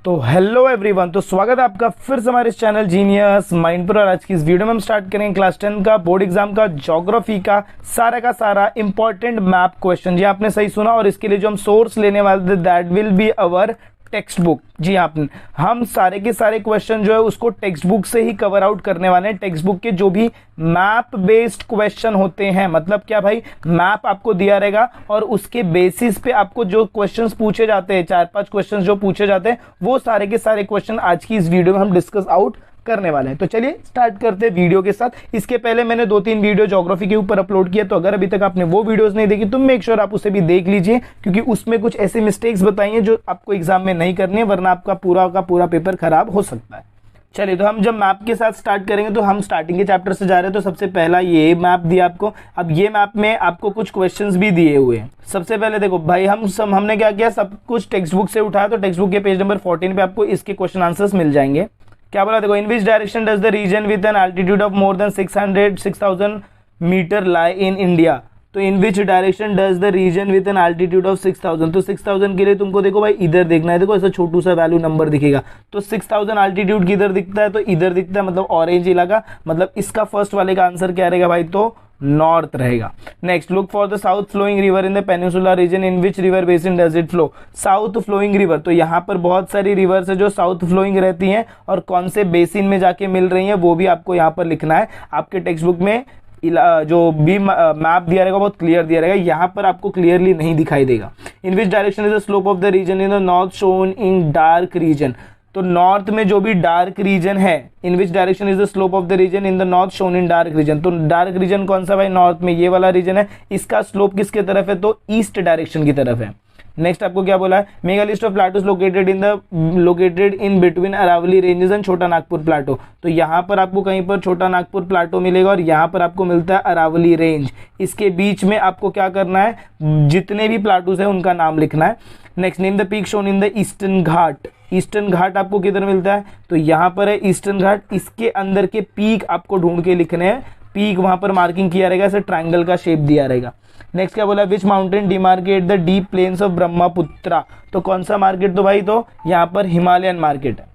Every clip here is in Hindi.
तो हेलो एवरीवन, तो स्वागत है आपका फिर से हमारे इस चैनल जीनियस माइंड पर। और आज की इस वीडियो में हम स्टार्ट करेंगे क्लास 10 का बोर्ड एग्जाम का ज्योग्राफी का सारा इंपॉर्टेंट मैप क्वेश्चन। जी आपने सही सुना। और इसके लिए जो हम सोर्स लेने वाले थे that will be our textbook. जी आपने हम सारे के सारे क्वेश्चन जो है उसको टेक्स्ट बुक से ही कवर आउट करने वाले हैं। टेक्स्ट बुक के जो भी मैप बेस्ड क्वेश्चन होते हैं, मतलब क्या भाई, मैप आपको दिया रहेगा और उसके बेसिस पे आपको जो क्वेश्चंस पूछे जाते हैं, 4-5 क्वेश्चंस जो पूछे जाते हैं, वो सारे के सारे क्वेश्चन आज की इस वीडियो में हम डिस्कस आउट करने वाले हैं। तो चलिए स्टार्ट करते हैं वीडियो के साथ। इसके पहले मैंने 2-3 वीडियो ज्योग्राफी के ऊपर अपलोड किया, तो अगर अभी तक आपने वो वीडियोस नहीं देखी तो मेक श्योर आप उसे भी देख लीजिए, क्योंकि उसमें कुछ ऐसे मिस्टेक्स बताई हैं जो आपको एग्जाम में नहीं करनी है, वरना आपका पूरा का पूरा पेपर खराब हो सकता है। चलिए, तो हम जब मैप के साथ स्टार्ट करेंगे तो हम स्टार्टिंग के चैप्टर से जा रहे हैं। तो सबसे पहला ये मैप दिया आपको। अब ये मैप में आपको कुछ क्वेश्चंस भी दिए हुए हैं। सबसे पहले देखो भाई, हमने क्या किया, सब कुछ टेक्स्ट बुक से उठाया। तो टेक्स्ट बुक के पेज नंबर 14 पे आपको इसके क्वेश्चन आंसर्स मिल जाएंगे। क्या बोला देखो, in which direction does the region with an altitude of more than 6,000 metre lie in India. तो in which direction does the region with an altitude of 6,000। तो 6,000 के लिए तुमको देखो भाई इधर देखना है। देखो ऐसा छोटू सा वैल्यू नंबर दिखेगा, तो 6,000 एल्टीट्यूड किधर दिखता है, तो इधर दिखता है, मतलब ऑरेंज इलाका। मतलब इसका फर्स्ट वाले का आंसर क्या रहेगा भाई, तो नॉर्थ रहेगा। Next, look for the south flowing river in the peninsula region, in which river basin does it flow. South flowing river, तो यहाँ पर बहुत सारी रिवर्स है जो साउथ फ्लोइंग रहती हैं और कौन से बेसिन में जाके मिल रही हैं वो भी आपको यहाँ पर लिखना है। आपके टेक्स्ट बुक में जो भी मैप दिया रहेगा बहुत क्लियर दिया रहेगा, यहाँ पर आपको क्लियरली नहीं दिखाई देगा। In which direction is the slope of the region in the north shown in dark region. तो नॉर्थ में जो भी डार्क रीजन है, in which direction is the slope of the region in the north shown in dark region. तो डार्क रीजन कौन सा भाई, नॉर्थ में ये वाला रीजन है। इसका स्लोप किसके तरफ है, तो ईस्ट डायरेक्शन की तरफ है। नेक्स्ट आपको क्या बोला है, mega list of plateaus located in between Aravalli ranges and Chota Nagpur Plato. तो यहाँ पर आपको कहीं पर छोटा नागपुर प्लाटो मिलेगा और यहाँ पर आपको मिलता है अरावली रेंज। इसके बीच में आपको क्या करना है, जितने भी प्लाटोस है उनका नाम लिखना है। Next, name the peak shown in the eastern Ghat. Eastern Ghat आपको किधर मिलता है, तो यहाँ पर है ईस्टर्न घाट। इसके अंदर के पीक आपको ढूंढ के लिखने हैं। पीक वहां पर मार्किंग किया रहेगा, ऐसे ट्रायंगल का शेप दिया रहेगा। नेक्स्ट क्या बोला, which mountain demarcate the deep plains of Brahmaputra. तो कौन सा मार्केट, तो भाई तो यहाँ पर हिमालयन मार्केट है।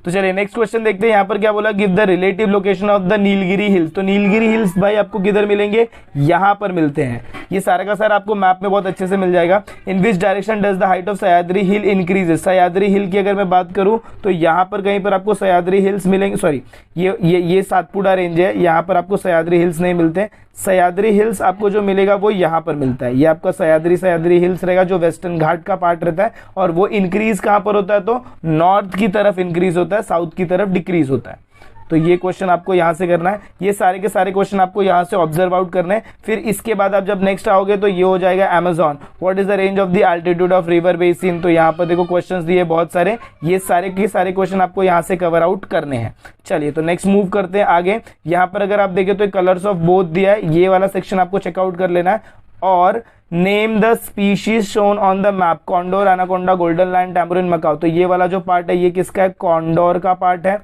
तो चलिए नेक्स्ट क्वेश्चन देखते हैं। यहाँ पर क्या बोला, give the relative location of the Nilgiri hills. तो नीलगिरी हिल्स भाई आपको किधर मिलेंगे, यहाँ पर मिलते हैं। ये सारा का सारा आपको मैप में बहुत अच्छे से मिल जाएगा। In which direction does the height of Sahyadri hill increases. Sahyadri hill की अगर मैं बात करूँ तो यहाँ पर कहीं पर आपको सह्याद्री हिल्स मिलेंगे। सॉरी, ये सातपुड़ा रेंज है, यहाँ पर आपको सह्याद्री हिल्स नहीं मिलते। सह्याद्री हिल्स आपको जो मिलेगा वो यहाँ पर मिलता है। ये आपका सह्याद्री हिल्स रहेगा जो वेस्टर्न घाट का पार्ट रहता है। और वो इंक्रीज कहाँ पर होता है, तो नॉर्थ की तरफ इंक्रीज होता है, साउथ की तरफ डिक्रीज होता है। तो ये क्वेश्चन आपको यहाँ से करना है। ये सारे के सारे क्वेश्चन आपको यहाँ से ऑब्जर्व आउट करने हैं। फिर इसके बाद आप जब नेक्स्ट आओगे तो ये हो जाएगा Amazon. What is the range of the altitude of river basin. तो यहाँ पर देखो क्वेश्चंस दिए बहुत सारे, ये सारे के सारे क्वेश्चन आपको यहाँ से कवर आउट करने हैं। चलिए तो नेक्स्ट मूव करते हैं आगे। यहाँ पर अगर आप देखें तो कलर्स ऑफ बोथ दिया है, ये वाला सेक्शन आपको चेकआउट कर लेना है। और name the species shown on the map, condor, anaconda, golden lion, tamarin, macaw. तो ये वाला जो पार्ट है ये किसका है, कॉन्डोर का पार्ट है।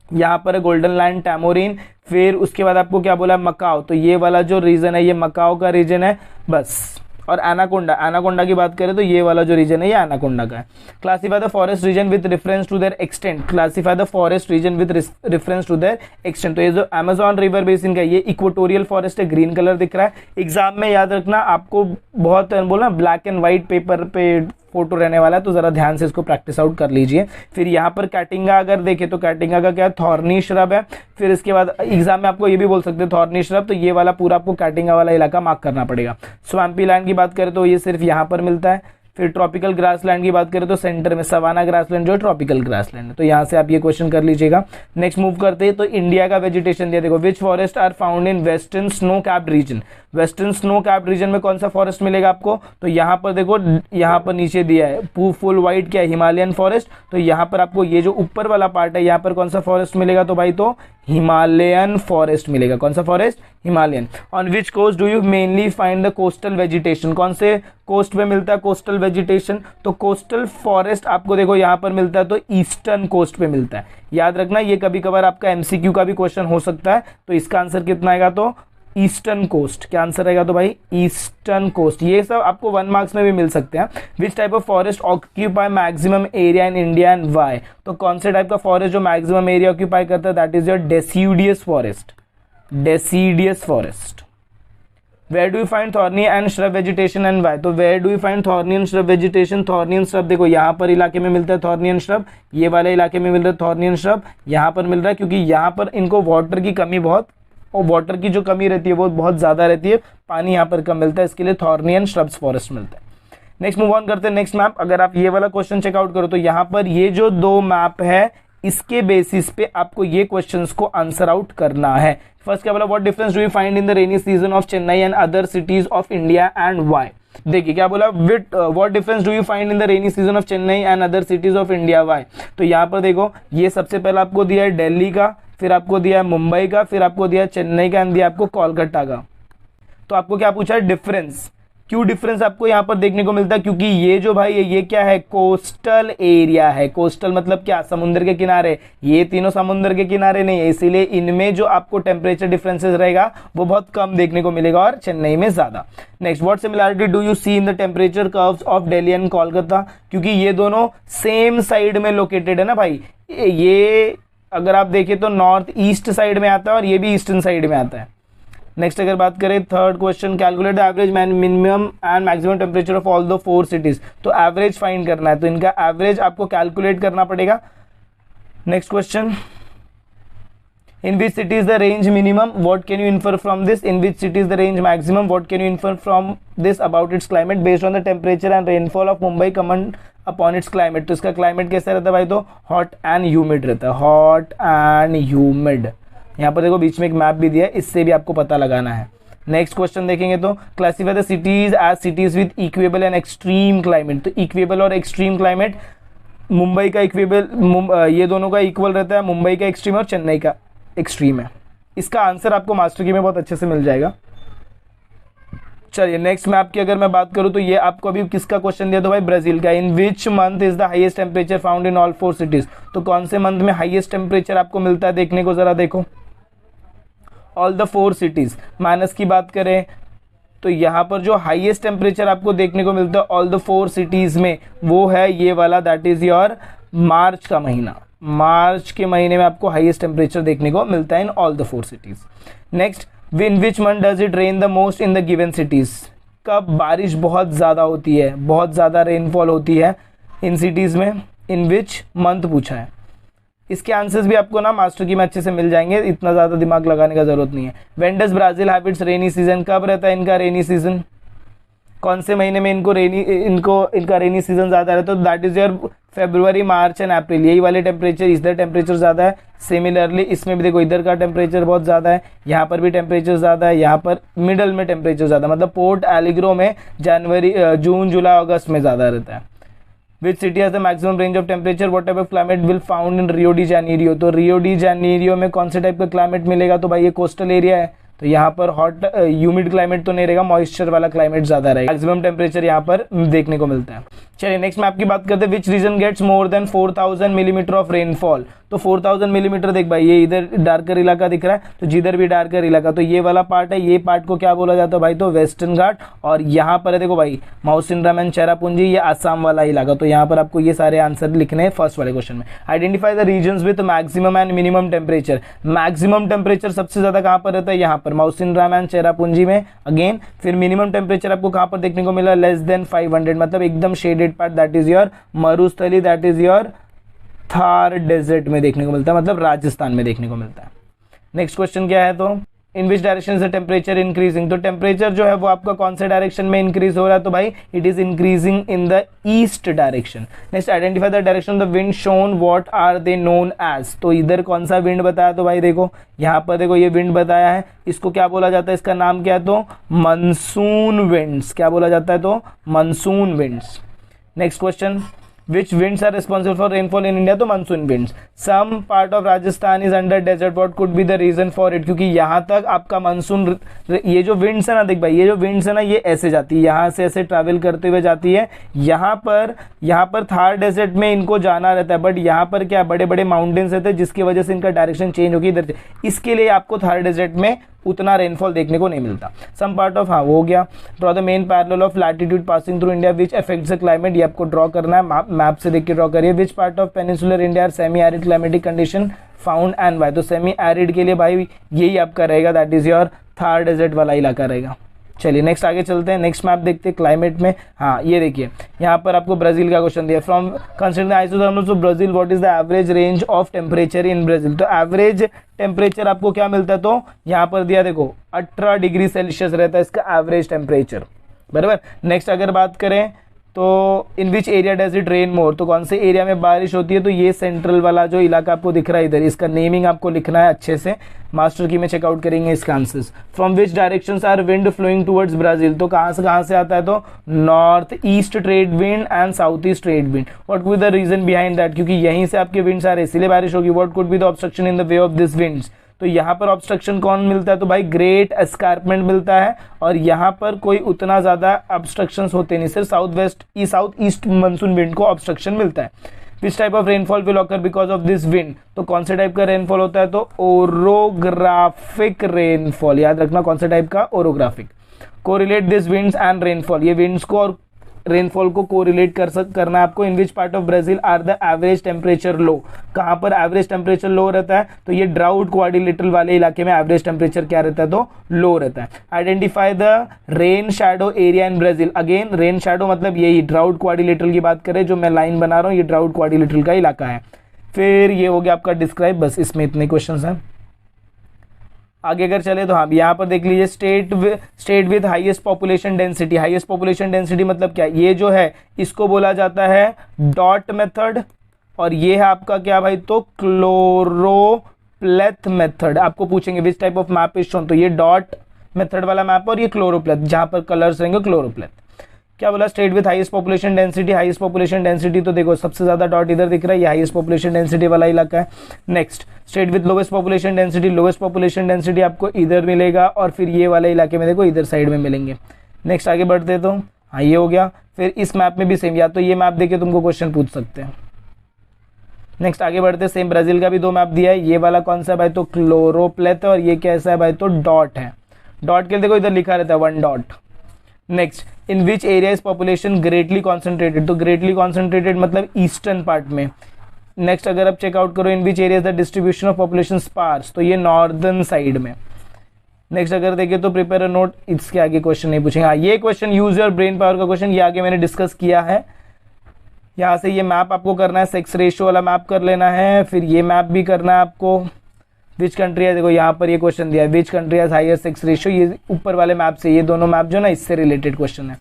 यहाँ पर गोल्डन लायन, टैमोरिन, फिर उसके बाद आपको क्या बोला, मकाओ। तो ये वाला जो रीजन है ये मकाओ का रीजन है बस। और एनाकोंडा की बात करें तो ये वाला जो रीजन है ये एनाकोंडा का है। Classify the forest region with reference to their extent. Classify the forest region with reference to their extent. तो ये जो अमेजॉन रिवर बेसिन का ये इक्वेटोरियल फॉरेस्ट है, ग्रीन कलर दिख रहा है। एग्जाम में याद रखना आपको बहुत बोला ब्लैक एंड व्हाइट पेपर पे फोटो रहने वाला है, तो जरा ध्यान से इसको प्रैक्टिस आउट कर लीजिए। फिर यहाँ पर कैटिंगा अगर देखें तो कैटिंगा का क्या, थॉर्नी श्रब है। फिर इसके बाद एग्जाम में आपको ये भी बोल सकते हैं थॉर्नी श्रब, तो ये वाला पूरा आपको कैटिंगा वाला इलाका मार्क करना पड़ेगा। स्वैम्पी लैंड की बात करें तो ये सिर्फ यहाँ पर मिलता है। फिर ट्रॉपिकल ग्रासलैंड की बात करें तो सेंटर में सवाना ग्रासलैंड जो है ट्रॉपिकल ग्रासलैंड है। तो यहाँ से आप ये क्वेश्चन कर लीजिएगा। नेक्स्ट मूव करते हैं तो इंडिया का वेजिटेशन दिया। देखो, which forest are found in western snow capped region. Western snow capped region में कौन सा फॉरेस्ट मिलेगा आपको, तो यहाँ पर देखो, यहाँ पर नीचे दिया है फुल व्हाइट क्या है, हिमालयन फॉरेस्ट। तो यहाँ पर आपको ये जो ऊपर वाला पार्ट है यहाँ पर कौन सा फॉरेस्ट मिलेगा, तो भाई तो हिमालयन फॉरेस्ट मिलेगा। कौन सा forest, Himalayan. On which coast do you mainly find the coastal vegetation. कौन से कोस्ट पे मिलता है कोस्टल वेजिटेशन, तो कोस्टल फॉरेस्ट आपको देखो यहाँ पर मिलता है तो ईस्टर्न कोस्ट पे मिलता है। याद रखना ये कभी कभार आपका एमसीक्यू का भी क्वेश्चन हो सकता है। तो इसका आंसर कितना आएगा, तो ईस्टर्न कोस्ट। क्या आंसर रहेगा तो भाई ईस्टर्न कोस्ट। ये सब आपको 1 मार्क्स में भी मिल सकते हैं। Which type of forest occupy maximum area in India and why. तो कौन से टाइप का फॉरेस्ट जो मैक्सिमम एरिया ऑक्यूपाई करता है, that is your deciduous forest. Deciduous forest. Where do you find thorny and shrub vegetation and why. तो where do you find thorny and shrub vegetation. Thorny and shrub देखो यहाँ पर इलाके में मिलता है थॉर्नी एंड श्रब, ये वाले इलाके में मिल रहा है थॉर्नी एंड श्रब, यहाँ पर मिल रहा है क्योंकि यहाँ पर इनको वाटर की कमी बहुत, और वाटर की जो कमी रहती है वो बहुत ज़्यादा रहती है, पानी यहाँ पर कम मिलता है, इसके लिए थॉर्नी एंड श्रब्स फॉरेस्ट मिलता है। नेक्स्ट मूव ऑन करते हैं नेक्स्ट मैप। अगर आप ये वाला क्वेश्चन चेकआउट करो तो यहाँ पर ये जो 2 मैप है इसके बेसिस पे आपको ये क्वेश्चंस को आंसर आउट करना है। फर्स्ट क्या बोला, what difference do you find in the rainy season of Chennai and other cities of India and why. देखिए क्या बोला, what difference do you find in the rainy season of Chennai and other cities of India why. तो यहाँ पर देखो ये सबसे पहले आपको दिया है दिल्ली का, फिर आपको दिया है मुंबई का, फिर आपको दिया है चेन्नई का एंड दिया आपको कोलकाता का। तो आपको क्या पूछा है, डिफरेंस। क्यों डिफरेंस आपको यहाँ पर देखने को मिलता है, क्योंकि ये जो भाई ये क्या है, कोस्टल एरिया है। कोस्टल मतलब क्या, समुद्र के किनारे। ये तीनों समुद्र के किनारे नहीं है, इसीलिए इनमें जो आपको टेम्परेचर डिफरेंसेस रहेगा वो बहुत कम देखने को मिलेगा और चेन्नई में ज्यादा। Next, what similarity do you see in the temperature curves of Delhi and Kolkata. क्योंकि ये दोनों सेम साइड में लोकेटेड है ना भाई। ये अगर आप देखें तो नॉर्थ ईस्ट साइड में आता है और ये भी ईस्टर्न साइड में आता है। नेक्स्ट अगर बात करें third question, calculate the average minimum and maximum temperature of all the 4 cities. तो एवरेज फाइंड करना है, तो इनका एवरेज आपको कैलकुलेट करना पड़ेगा। Next question, in which city is the range minimum, what can you infer from this. In which city is the range maximum, what can you infer from this about its climate based on the temperature and rainfall of Mumbai comment upon its climate. तो इसका क्लाइमेट कैसा रहता है भाई, तो हॉट एंड ह्यूमिड रहता है, हॉट एंड ह्यूमिड। यहाँ पर देखो बीच में एक मैप भी दिया है, इससे भी आपको पता लगाना है। नेक्स्ट क्वेश्चन देखेंगे तो classify the cities as cities with equable and extreme climate. तो इक्वेबल और एक्सट्रीम क्लाइमेट, मुंबई का इक्वेबल, ये दोनों का इक्वल रहता है, मुंबई का एक्सट्रीम और चेन्नई का एक्सट्रीम है। इसका आंसर आपको मास्टर की में बहुत अच्छे से मिल जाएगा। चलिए नेक्स्ट मैप की अगर मैं बात करूं तो ये आपको अभी किसका क्वेश्चन दिया, तो भाई ब्राजील का। In which month is the highest temperature found in all 4 cities. तो कौन से मंथ में हाईएस्ट टेम्परेचर आपको मिलता है, देखने को जरा देखो। ऑल द 4 सिटीज माइनस की बात करें तो यहाँ पर जो हाईएस्ट टेम्परेचर आपको देखने को मिलता है ऑल द 4 सिटीज में, वो है ये वाला, दैट इज योर मार्च का महीना। मार्च के महीने में आपको हाईएस्ट टेम्परेचर देखने को मिलता है in all the 4 cities. Next, in which month does it rain the most in the given cities. कब बारिश बहुत ज़्यादा होती है, बहुत ज़्यादा रेनफॉल होती है इन सिटीज़ में, इन विच मंथ पूछा है। इसके आंसर्स भी आपको ना मास्टर की में अच्छे से मिल जाएंगे, इतना ज़्यादा दिमाग लगाने का ज़रूरत नहीं है। When does Brazil have it's rainy season, कब रहता है इनका रेनी सीजन, कौन से महीने में इनका रेनी सीजन ज़्यादा रहता है, तो that is your February, March and April. यही वाले टेम्परेचर, इधर टेम्परेचर ज़्यादा है। सिमिलरली इसमें भी देखो इधर का टेम्परेचर बहुत ज़्यादा है, यहाँ पर भी टेम्परेचर ज़्यादा है, यहाँ पर मिडल में टेम्परेचर ज़्यादा, मतलब पोर्ट एलिग्रो में जून जुलाई अगस्त में ज़्यादा रहता है। Which city has the maximum range of temperature, what type of climate will found in Rio de Janeiro. तो रियो डी जेनेरियो में कौन से टाइप का क्लाइमेट मिलेगा, तो भाई ये कोस्टल एरिया है, तो यहाँ पर हॉट ह्यूमिड क्लाइमेट तो नहीं रहेगा, मॉइस्चर वाला क्लाइमेट ज्यादा रहेगा। मैक्सिमम टेम्परेचर यहाँ पर देखने को मिलता है। चलिए नेक्स्ट मैप की बात करते हैं। Which region gets more than 4000 millimetre of rainfall. तो 4000 मिलीमीटर, देख भाई ये इधर डार्कर इलाका दिख रहा है, तो जिधर भी डार्कर इलाका, तो ये वाला पार्ट है, ये पार्ट को क्या बोला जाता है भाई, तो वेस्टर्न घाट। और यहाँ पर है देखो भाई माउसिनराम एंड चेरापूंजी, ये आसाम वाला इलाका। तो यहाँ पर आपको ये सारे आंसर लिखने हैं फर्स्ट वाले क्वेश्चन में। Identify the regions with maximum and minimum temperature. Maximum temperature सबसे ज्यादा कहाँ पर रहता है, यहाँ पर माउसिनराम एंड चेरापूंजी में अगेन। फिर मिनिमम टेम्परेचर आपको कहाँ पर देखने को मिला, लेस देन 500, मतलब एकदम shaded part, that is your Marusthali, that is your Thar desert में देखने को मिलता है, मतलब राजस्थान में देखने को मिलता है। नेक्स्ट क्वेश्चन क्या है, तो in which direction is the temperature increasing. तो टेम्परेचर जो है वो आपका कौन से डायरेक्शन में इंक्रीज हो रहा है, तो भाई it is increasing in the east direction. Next, identify the direction of the wind shown, what are they known as. तो इधर कौन सा विंड बताया, तो भाई देखो यहाँ पर देखो ये विंड बताया है, इसको क्या बोला जाता है, इसका नाम क्या है, तो मानसून विंड्स। क्या बोला जाता है, तो monsoon winds. Next question, which winds are responsible for rainfall in India, तो monsoon winds। some part of Rajasthan is under desert, what could be the reason for it। क्योंकि यहाँ तक आपका मानसून, ये जो winds है ना, देख भाई ये जो winds है ना, ये ऐसे जाती है, यहाँ से ऐसे ट्रैवल करते हुए जाती है। यहाँ पर थार डेजर्ट में इनको जाना रहता है, बट यहाँ पर क्या बड़े बड़े माउंटेन्स रहते हैं, जिसकी वजह से इनका डायरेक्शन चेंज होगी इधर से। इसके लिए आपको थार डेजर्ट में उतना रेनफॉल देखने को नहीं मिलता। सम पार्ट ऑफ, हाँ वो हो गया। Draw the main parallel of latitude passing through India which affects the climate, ये आपको ड्रॉ करना है, मैप से देख के ड्रॉ करिए। Which part of peninsular India are semi arid climatic condition found and why, तो सेमी एरिड के लिए भाई यही आपका रहेगा, that is your Thar desert वाला इलाका रहेगा। चलिए नेक्स्ट आगे चलते हैं, नेक्स्ट मैप देखते हैं क्लाइमेट में। हाँ ये देखिए यहाँ पर आपको ब्राजील का क्वेश्चन दिया, from consider the isothermals of Brazil what is the average range of temperature in Brazil, तो एवरेज टेम्परेचर आपको क्या मिलता है, तो यहाँ पर दिया देखो 18 डिग्री सेल्सियस रहता है इसका एवरेज टेम्परेचर, बराबर। नेक्स्ट अगर बात करें तो in which area does it rain more, तो कौन से एरिया में बारिश होती है, तो ये सेंट्रल वाला जो इलाका आपको दिख रहा है इधर, इसका नेमिंग आपको लिखना है अच्छे से, मास्टर की में चेकआउट करेंगे इसका answers. From which directions are wind flowing towards Brazil, तो कहाँ से आता है, तो north east trade wind and south east trade wind. What could be the reason behind that, क्योंकि यहीं से आपके विंड्स आ रहे इसीलिए बारिश होगी। What could be the obstruction in the way of this winds, तो यहाँ पर ऑब्स्ट्रक्शन कौन मिलता है, तो भाई ग्रेट एस्कार्पमेंट मिलता है, और यहाँ पर कोई उतना ज्यादा ऑब्स्ट्रक्शंस होते नहीं, सिर्फ साउथ ईस्ट मानसून विंड को ऑब्स्ट्रक्शन मिलता है। विच type of rainfall will occur because of this wind, तो कौन से टाइप का रेनफॉल होता है, तो ओरोग्राफिक रेनफॉल, याद रखना कौन से टाइप का, orographic. Correlate this winds and rainfall, ये विंड्स को और रेनफॉल को कोरिलेट करना है आपको। In which part of Brazil are the average temperature low, कहां पर एवरेज टेम्परेचर लो रहता है, तो ये ड्राउट क्वाड्रिलेटरल वाले इलाके में एवरेज टेम्परेचर क्या रहता है, तो लो रहता है। Identify the rain shadow area in Brazil, again rain shadow मतलब यही ड्राउट क्वाड्रिलेटरल की बात करें, जो मैं लाइन बना रहा हूं ये ड्राउट क्वाड्रिलेटरल का इलाका है। फिर ये हो गया आपका डिस्क्राइब, बस इसमें इतने क्वेश्चन हैं। आगे अगर चले तो हाँ यहाँ पर देख लीजिए, state with highest population density, highest population density मतलब क्या, ये जो है इसको बोला जाता है डॉट मेथड, और ये है आपका क्या भाई, तो क्लोरोप्लेथ मेथड। आपको पूछेंगे विच type of map is shown, तो ये डॉट मेथड वाला मैप और ये क्लोरोप्लेथ, जहां पर कलर्स रहेंगे क्लोरोप्लेथ। क्या बोला, state with highest population density, highest population density तो देखो सबसे ज्यादा डॉट इधर दिख रहा है, ये हाईएस्ट पॉपुलेशन डेंसिटी वाला इलाका है। Next state with lowest population density, lowest population density आपको इधर मिलेगा, और फिर ये वाले इलाके में देखो इधर साइड में मिलेंगे। नेक्स्ट आगे बढ़ते तो हाँ ये हो गया। फिर इस मैप में भी सेम, या तो ये मैप देके तुमको क्वेश्चन पूछ सकते हैं। नेक्स्ट आगे बढ़ते, सेम ब्राजील का भी दो मैप दिया है, ये वाला कौन सा है भाई, तो क्लोरोप्लेथ, और ये कैसा है भाई, तो डॉट है। डॉट के लिए देखो इधर लिखा रहता है 1 dot. Next in which area is population greatly concentrated, तो ग्रेटली कॉन्सेंट्रेटेड मतलब ईस्टर्न पार्ट में। नेक्स्ट अगर आप चेकआउट करो in which area the distribution of population sparse, तो ये नॉर्दर्न साइड में। नेक्स्ट अगर देखें तो प्रिपेयर अ नोट, इसके आगे क्वेश्चन नहीं पूछेंगे। हाँ ये question use your brain power का क्वेश्चन, ये आगे मैंने डिस्कस किया है। यहाँ से ये मैप आपको करना है, सेक्स रेशियो वाला मैप कर लेना है, फिर ये मैप भी करना है आपको। विच कंट्री है, देखो यहाँ पर ये क्वेश्चन दिया है, which country has higher sex ratio, ये ऊपर वाले मैप से, ये दोनों मैप जो ना इससे रिलेटेड क्वेश्चन है।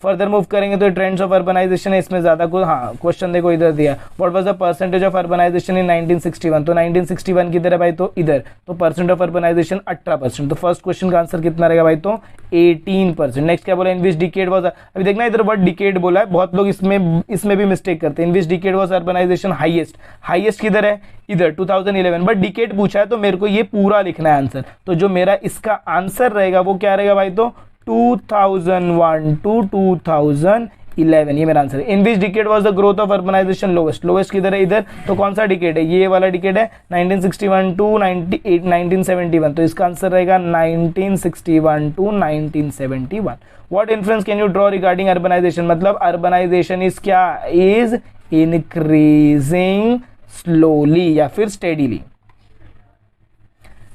फर्दर मूव करेंगे तो ट्रेंड्स ऑफ अर्बनाइजेशन है, इसमें ज्यादा कुछ, हाँ क्वेश्चन देखो इधर दिया, what was the percentage of urbanization in 1961, तो 1961 किधर है भाई, तो इधर, तो परसेंट ऑफ अर्बनाइजेशन 18%, तो फर्स्ट क्वेश्चन का आंसर कितना रहेगा भाई, तो 18%। नेक्स्ट क्या बोला, इन विच डिकेड वाज, अभी देखना इधर वर्ड डिकेड बोला है, बहुत लोग इसमें भी मिस्टेक करते हैं। In which decade was urbanization highest, highest किधर है, इधर 2011, बट डिकेड पूछा है तो मेरे को ये पूरा लिखना है आंसर, तो जो मेरा इसका आंसर रहेगा वो क्या रहेगा भाई, तो 2001 to 2011, ये मेरा आंसर है। In which decade was the growth of urbanization lowest, lowest किधर है, इधर, तो कौन सा डिकेड है, ये वाला डिकेड है 1961 टू 1971, तो इसका आंसर रहेगा 1961 to 1971। What influence can you draw regarding urbanization, मतलब अर्बनाइजेशन इज क्या, इज इंक्रीजिंग स्लोली या फिर स्टेडीली।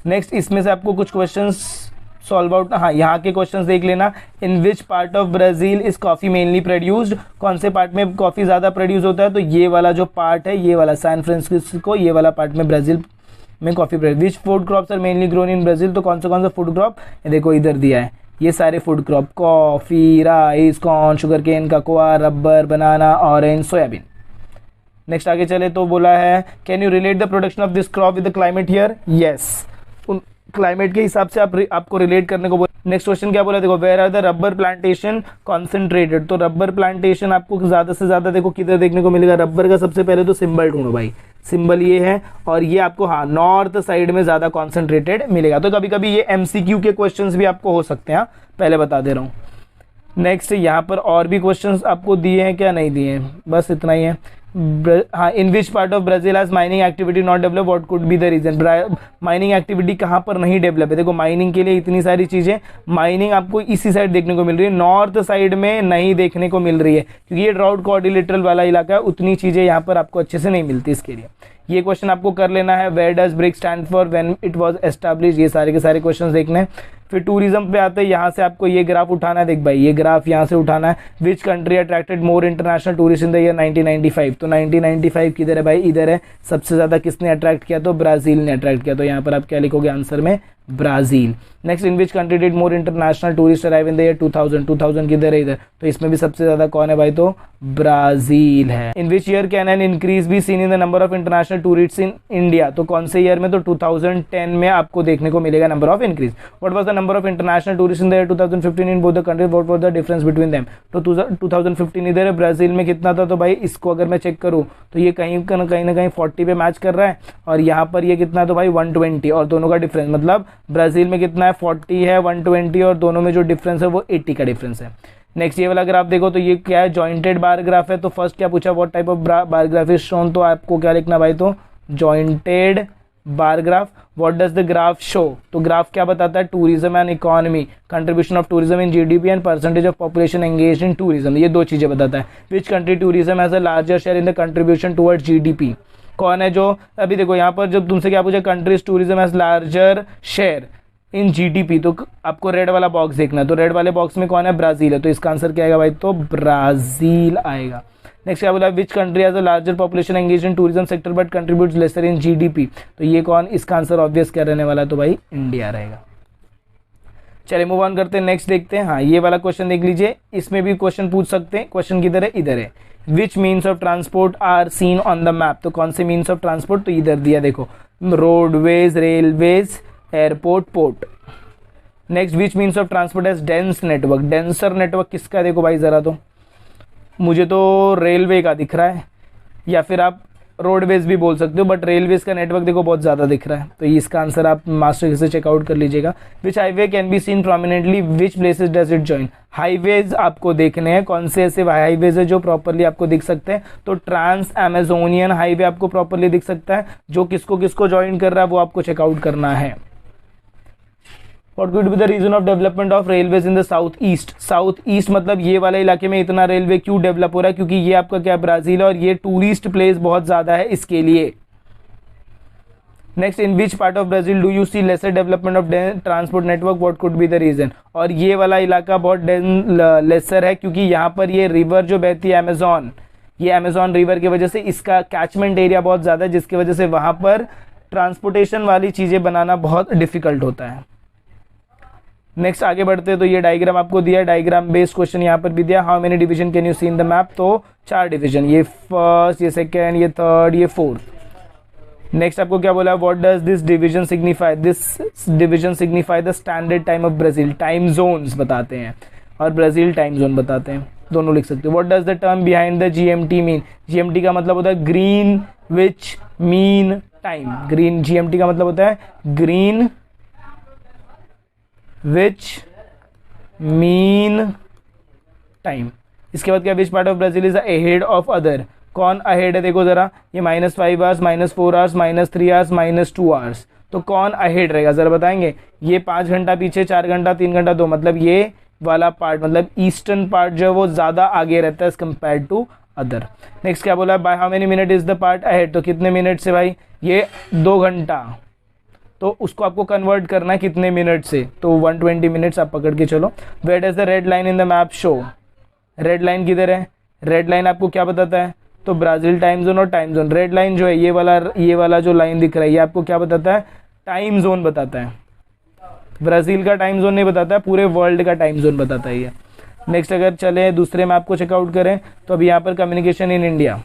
नेक्स्ट इसमें से आपको कुछ क्वेश्चंस सॉल्व आउट, हाँ यहाँ के क्वेश्चंस देख लेना। In which part of Brazil is coffee mainly produced, कौन से पार्ट में कॉफी ज्यादा प्रोड्यूस होता है, तो ये वाला जो पार्ट है, ये वाला सैन फ्रांसिस्को, ये वाला पार्ट में ब्राजील में coffee produce. Which food crops are mainly grown in Brazil, तो कौन सा फूड क्रॉप, देखो इधर दिया है, ये सारे food crop, coffee, rice, corn, sugar cane, cocoa, rubber, banana, orange, soybean. Next आगे चले तो बोला है, can you relate the production of this crop with the climate here, yes, climate के हिसाब से आपको रिलेट करने को बोला। नेक्स्ट क्वेश्चन क्या बोला, देखो where are the rubber plantation concentrated, तो रबर प्लांटेशन आपको ज्यादा से ज्यादा देखो किधर देखने को मिलेगा, रबर का सबसे पहले तो सिंबल ढूंढो भाई, सिंबल ये है, और ये आपको हाँ नॉर्थ साइड में ज्यादा कॉन्सेंट्रेटेड मिलेगा। तो कभी कभी ये एमसीक्यू के क्वेश्चंस भी आपको हो सकते हैं, पहले बता दे रहा हूँ। नेक्स्ट यहाँ पर और भी क्वेश्चंस आपको दिए हैं क्या, नहीं दिए हैं, बस इतना ही है। हाँ, in which part of Brazil has mining activity not develop, what could be the reason. Mining activity कहाँ पर नहीं डेवलप है? देखो माइनिंग के लिए इतनी सारी चीजें, माइनिंग आपको इसी साइड देखने को मिल रही है, नॉर्थ साइड में नहीं देखने को मिल रही है, क्योंकि ये ड्राउट कोऑर्डिनेटरल वाला इलाका है, उतनी चीजें यहाँ पर आपको अच्छे से नहीं मिलती। इसके लिए ये क्वेश्चन आपको कर लेना है। Where does BRICS stand for, when it was establish, ये सारे के सारे क्वेश्चंस देखने हैं। फिर टूरिज्म पे आते हैं, यहाँ से आपको ये ग्राफ उठाना है। देख भाई ये ग्राफ यहाँ से उठाना है। Which country attracted more international tourist in the year 1995, तो 1995 किधर है भाई? इधर है। सबसे ज्यादा किसने अट्रैक्ट किया? तो ब्राजील ने अट्रैक्ट किया। तो यहाँ पर आप क्या लिखोगे आंसर में? Brazil. Next, in which country did more international tourist arrive in the year 2000, 2000 किधर है? इधर। तो इसमें भी सबसे ज्यादा कौन है भाई? तो ब्राजील है। In which year can an increase be seen in the number of international tourist in India, तो कौन से ईयर में? तो 2010 में आपको देखने को मिलेगा number of increase. What was the number of international tourist in the year 2015 in both the countries, what was the difference between them? तो 2015 इधर है, ब्राजील में कितना था? तो भाई इसको अगर मैं चेक करूं तो ये कहीं ना कहीं 40 पे मैच कर रहा है, और यहाँ पर ये कितना? तो भाई 120, और दोनों का डिफरेंस मतलब ब्राजील में कितना है? 40 है, 120, और दोनों में जो डिफरेंस है वो 80 का डिफरेंस है। नेक्स्ट ये वाला ग्राफ देखो, तो ये क्या है? जॉइंटेड बार ग्राफ है। तो फर्स्ट क्या पूछा? What type of bar graph is shown, तो आपको क्या लिखना भाई? तो jointed bar graph. What does the graph show, तो ग्राफ क्या बताता है? Tourism and economy, contribution of tourism in GDP and percentage of population engage in tourism, ये दो चीजें बताता है। Which country tourism has a larger share in the contribution towards GDP, कौन है जो? अभी देखो यहाँ पर जब तुमसे क्या पूछा? Countries tourism has larger share in GDP, तो आपको रेड वाला बॉक्स देखना है। तो रेड वाले बॉक्स में कौन है? ब्राजील है। तो इसका आंसर क्या आएगा भाई? तो ब्राजील आएगा। नेक्स्ट क्या बोला? Which country has a larger population engage in tourism sector but contributes lesser in GDP, तो ये कौन? इसका आंसर ऑब्वियस क्या रहने वाला है? तो भाई इंडिया रहेगा। चलिए मूव ऑन करते हैं, नेक्स्ट देखते हैं। हाँ, ये वाला क्वेश्चन देख लीजिए, इसमें भी क्वेश्चन पूछ सकते हैं। क्वेश्चन किधर है? इधर है। Which means of transport are seen on the map, तो कौन से मीन्स ऑफ ट्रांसपोर्ट? तो इधर दिया देखो, roadways, railways, airport, port. Next, which means of transport has dense network, denser network किसका है? देखो भाई जरा, तो मुझे तो रेलवे का दिख रहा है, या फिर आप रोडवेज भी बोल सकते हो, बट रेलवेज का नेटवर्क देखो बहुत ज्यादा दिख रहा है। तो इसका आंसर आप मास्टर से चेकआउट कर लीजिएगा। Which highway can be seen prominently, which places does it join, highways आपको देखने हैं, कौन से ऐसे हाईवेज है जो प्रॉपरली आपको दिख सकते हैं? तो ट्रांस अमेजोनियन हाईवे आपको प्रॉपरली दिख सकता है, जो किसको किसको ज्वाइन कर रहा है वो आपको चेकआउट करना है। What could be the reason of development of railways in the south east? South east मतलब ये वाले इलाके में इतना रेलवे क्यों डेवलप हो रहा है? क्योंकि ये आपका क्या? ब्राजील है, और ये टूरिस्ट प्लेस बहुत ज्यादा है इसके लिए। Next, in which part of Brazil do you see lesser development of transport network, what could be the reason? और ये वाला इलाका बहुत लेसर है क्योंकि यहाँ पर ये रिवर जो बहती है अमेजोन, ये अमेजोन रिवर की वजह से इसका कैचमेंट एरिया बहुत ज्यादा है, जिसकी वजह से वहां पर ट्रांसपोर्टेशन वाली चीजें बनाना बहुत डिफिकल्ट होता है। नेक्स्ट आगे बढ़ते हैं, तो ये डायग्राम आपको दिया है, डायग्राम बेस्ड क्वेश्चन यहाँ पर भी दिया। How many division can you see in the map, तो 4 डिवीजन, ये फर्स्ट, ये सेकेंड, ये थर्ड, ये फोर्थ। नेक्स्ट आपको क्या बोला? What does this division signify, this division signify the standard time of Brazil, time zones बताते हैं, और ब्राजील टाइम जोन बताते हैं, दोनों लिख सकते हो। What does the term behind the GMT mean, GMT का मतलब होता है green which mean time, green, GMT का मतलब होता है ग्रीन विच मीन टाइम। इसके बाद क्या? विच part of Brazil is ahead of other, कौन अहेड है? देखो जरा, ये -5 आवर्स, -4 आवर्स, -3 आवर्स, -2 आवर्स, तो कौन अहेड रहेगा जरा बताएंगे? ये 5 घंटा पीछे, 4 घंटा, 3 घंटा, 2, मतलब ये वाला पार्ट, मतलब ईस्टर्न पार्ट जो है वो ज्यादा आगे रहता है as compare to other. Next क्या बोला? By how many minute is the part ahead, तो कितने मिनट से भाई? ये 2 घंटा, तो उसको आपको कन्वर्ट करना है कितने मिनट से? तो 120 मिनट्स आप पकड़ के चलो। Where does the red line in the map show, red line किधर है? रेड लाइन आपको क्या बताता है? तो ब्राजील टाइम जोन और टाइम जोन। रेड लाइन जो है ये वाला जो लाइन दिख रहा है, ये आपको क्या बताता है? टाइम जोन बताता है। ब्राजील का टाइम जोन नहीं बताता है, पूरे वर्ल्ड का टाइम जोन बताता है ये। नेक्स्ट अगर चले दूसरे मैप को चेकआउट करें, तो अभी यहाँ पर कम्युनिकेशन इन इंडिया,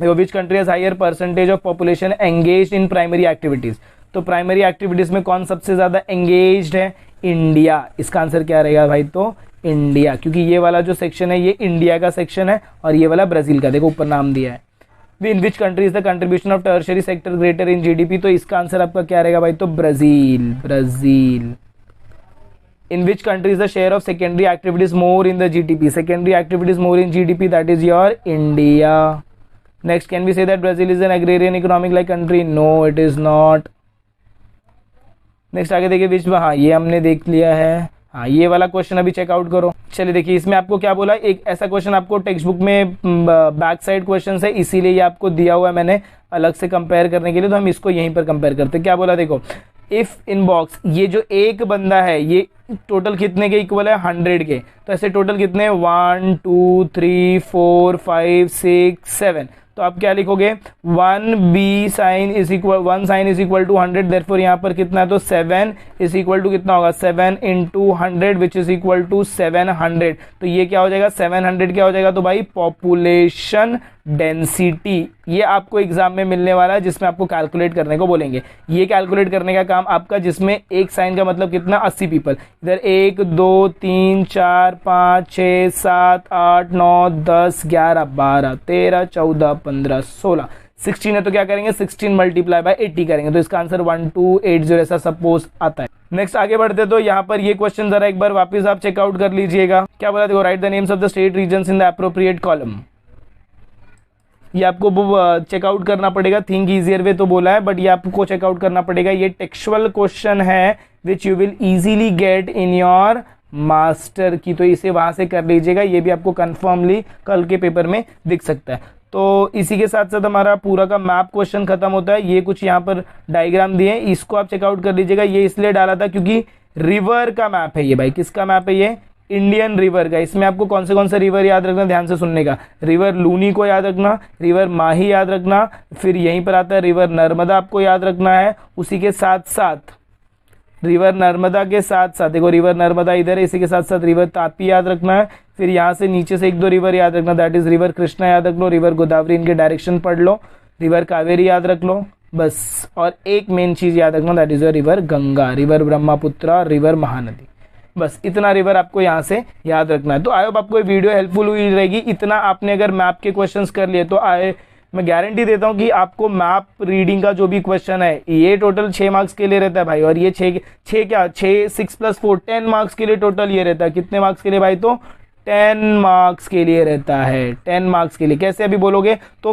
देखो which country has higher percentage of population engaged in primary activities, तो प्राइमरी एक्टिविटीज में कौन सबसे ज्यादा एंगेज्ड है? इंडिया। इसका आंसर क्या रहेगा भाई? तो इंडिया, क्योंकि ये वाला जो सेक्शन है ये इंडिया का सेक्शन है, और ये वाला ब्राजील का, देखो ऊपर नाम दिया है। In which country is the contribution of tertiary sector greater in GDP, तो इसका आंसर आपका क्या रहेगा भाई? तो Brazil, Brazil. In which country is the share of secondary activities more in the GDP, secondary activities more in GDP, that is your India. Next, can be say that Brazil is an agrarian economic like country? No, it is not. Next आगे देखिए विच, हाँ ये हमने देख लिया है। हाँ ये वाला क्वेश्चन अभी चेकआउट करो। चलिए देखिए इसमें आपको क्या बोला, एक ऐसा क्वेश्चन आपको टेक्स्ट बुक में बैक साइड क्वेश्चन है, इसीलिए ये आपको दिया हुआ है मैंने अलग से कंपेयर करने के लिए, तो हम इसको यहीं पर कंपेयर करते हैं। क्या बोला देखो, इफ इन बॉक्स, ये जो एक बंदा है ये टोटल कितने के इक्वल है? 100 के। तो ऐसे टोटल कितने? 1 2 3 4 5 6 7। तो आप क्या लिखोगे? 1 sign is equal to 100, therefore यहाँ पर कितना है? तो 7 इज इक्वल टू कितना होगा? 7 into 100 which is equal to 700। तो ये क्या हो जाएगा? 700 क्या हो जाएगा? तो भाई पॉपुलेशन डेंसिटी, ये आपको एग्जाम में मिलने वाला है, जिसमें आपको कैलकुलेट करने को बोलेंगे। ये कैलकुलेट करने का काम आपका, जिसमें एक साइन का मतलब कितना? 80 पीपल। इधर 1 2 3 4 5 6 7 8 9 10 11 12 13 14 15 16 16 है, तो क्या करेंगे? 16 मल्टीप्लाई बाय 80 करेंगे, तो इसका आंसर 1280 ऐसा सपोज आता है। नेक्स्ट आगे बढ़ते, तो यहाँ पर ये क्वेश्चन जरा एक बार वापस आप चेकआउट कर लीजिएगा। क्या बोला देखो, write the names of the state regions in the appropriate column. ये आपको चेकआउट करना पड़ेगा, थिंक इजियर वे तो बोला है, बट ये आपको चेकआउट करना पड़ेगा। ये टेक्सचुअल क्वेश्चन है which you will easily get in your master की, तो इसे वहां से कर लीजिएगा, ये भी आपको कंफर्मली कल के पेपर में दिख सकता है। तो इसी के साथ साथ हमारा पूरा का मैप क्वेश्चन खत्म होता है। ये कुछ यहाँ पर डायग्राम दिए हैं, इसको आप चेकआउट कर लीजिएगा। ये इसलिए डाला था क्योंकि रिवर का मैप है ये भाई। किसका मैप है ये? इंडियन रिवर का। इसमें आपको कौन से रिवर याद रखना, ध्यान से सुनने का। रिवर लूनी को याद रखना, रिवर माही याद रखना, फिर यहीं पर आता है रिवर नर्मदा आपको याद रखना है। उसी के साथ साथ रिवर नर्मदा के साथ साथ देखो रिवर नर्मदा इधर है, इसी के साथ साथ रिवर तापी याद रखना है। फिर यहाँ से नीचे से 1 2 रिवर याद रखना, दैट इज रिवर कृष्णा याद रख लो, रिवर गोदावरी, इनके डायरेक्शन पढ़ लो, रिवर कावेरी याद रख लो बस। और एक मेन चीज याद रखना, that is river Ganga, river Brahmaputra, river Mahanadi. बस इतना रिवर आपको यहाँ से याद रखना है। तो आई होप आपको ये वीडियो हेल्पफुल हुई रहेगी। इतना आपने अगर मैप के क्वेश्चंस कर लिए तो मैं गारंटी देता हूँ कि आपको मैप रीडिंग का जो भी क्वेश्चन है ये टोटल 6 मार्क्स के लिए रहता है भाई। और ये 6 6 + 4 10 मार्क्स के लिए टोटल ये रहता है। कितने मार्क्स के लिए भाई? तो 10 मार्क्स के लिए रहता है। 10 मार्क्स के लिए कैसे अभी बोलोगे? तो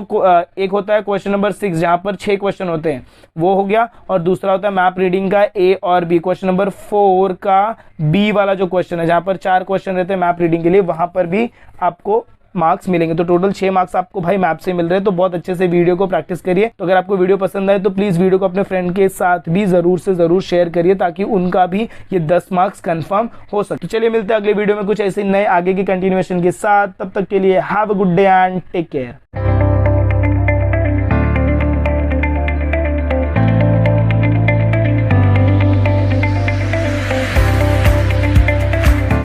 एक होता है क्वेश्चन नंबर 6 जहां पर 6 क्वेश्चन होते हैं, वो हो गया। और दूसरा होता है मैप रीडिंग का ए और बी। क्वेश्चन नंबर 4 का बी वाला जो क्वेश्चन है, जहां पर 4 क्वेश्चन रहते हैं मैप रीडिंग के लिए, वहां पर भी आपको मार्क्स मिलेंगे। तो टोटल 6 मार्क्स आपको भाई मैप से मिल रहे हैं। तो बहुत अच्छे से वीडियो को प्रैक्टिस करिए। तो अगर आपको वीडियो पसंद आए तो प्लीज वीडियो को अपने फ्रेंड के साथ भी जरूर से जरूर शेयर करिए, ताकि उनका भी ये 10 मार्क्स कंफर्म हो सके। तो चलिए मिलते हैं अगले वीडियो में कुछ ऐसे नए आगे के कंटिन्यूएशन के साथ। तब तक के लिए have a good day and take care.